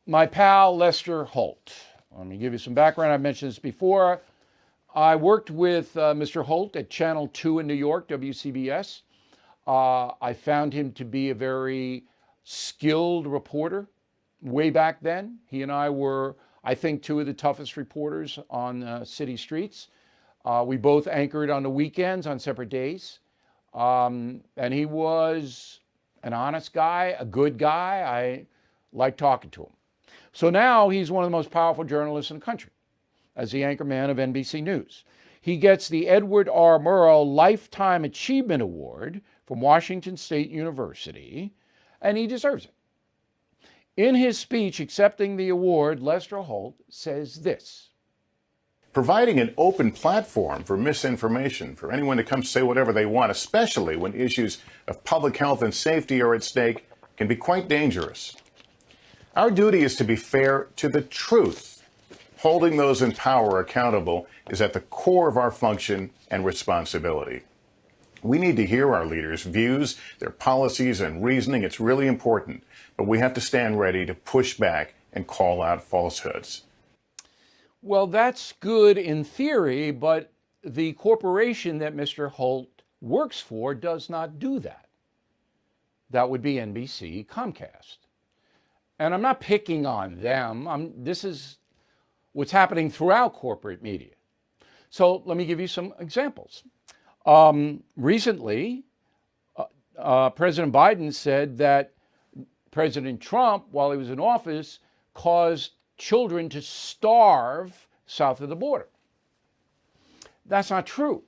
my pal Lester Holt. Let me give you some background. I've mentioned this before. I worked with Mr. Holt at Channel 2 in New York, WCBS. I found him to be a very skilled reporter way back then. He and I were, I think, two of the toughest reporters on city streets. We both anchored on the weekends on separate days. And he was an honest guy, a good guy. I liked talking to him. So now he's one of the most powerful journalists in the country as the anchorman of NBC News. He gets the Edward R. Murrow Lifetime Achievement Award from Washington State University, and he deserves it. In his speech accepting the award, Lester Holt says this: providing an open platform for misinformation, for anyone to come say whatever they want, especially when issues of public health and safety are at stake, can be quite dangerous. Our duty is to be fair to the truth. Holding those in power accountable is at the core of our function and responsibility. We need to hear our leaders' views, their policies and reasoning. It's really important, but we have to stand ready to push back and call out falsehoods. Well, that's good in theory, but the corporation that Mr. Holt works for does not do that. That would be NBC Comcast. And I'm not picking on them. This is what's happening throughout corporate media. So let me give you some examples. Recently, President Biden said that President Trump, while he was in office, caused children to starve south of the border. That's not true.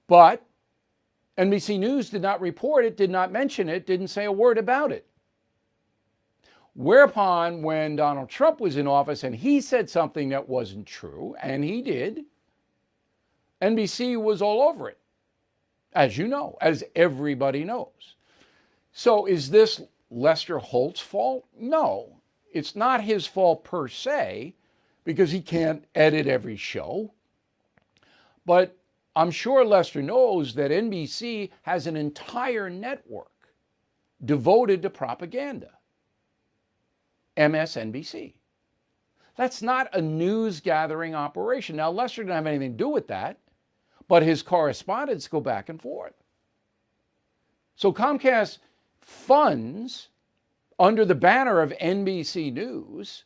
But NBC News did not report it, did not mention it, didn't say a word about it. Whereupon, when Donald Trump was in office and he said something that wasn't true, and he did, NBC was all over it, as you know, as everybody knows. So is this Lester Holt's fault? No. It's not his fault per se, because he can't edit every show. But I'm sure Lester knows that NBC has an entire network devoted to propaganda. MSNBC. That's not a news gathering operation. Now, Lester didn't have anything to do with that, but his correspondents go back and forth. So Comcast funds, under the banner of NBC News,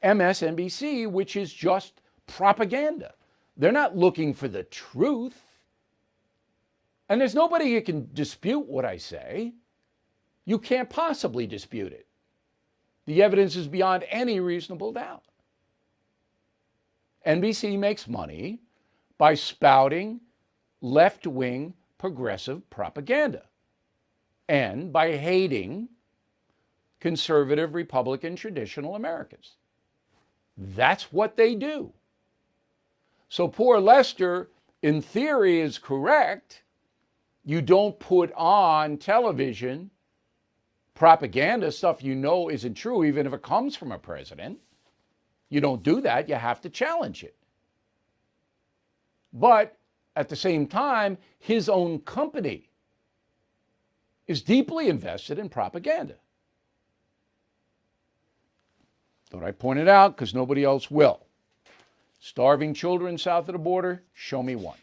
MSNBC, which is just propaganda. They're not looking for the truth. And there's nobody who can dispute what I say. You can't possibly dispute it. The evidence is beyond any reasonable doubt. NBC makes money by spouting left-wing progressive propaganda and by hating conservative Republican traditional Americans. That's what they do. So poor Lester, in theory, is correct. You don't put on television propaganda, stuff you know isn't true, even if it comes from a president. You don't do that. You have to challenge it. But at the same time, his own company is deeply invested in propaganda. Thought I point it out because nobody else will. Starving children south of the border, show me one.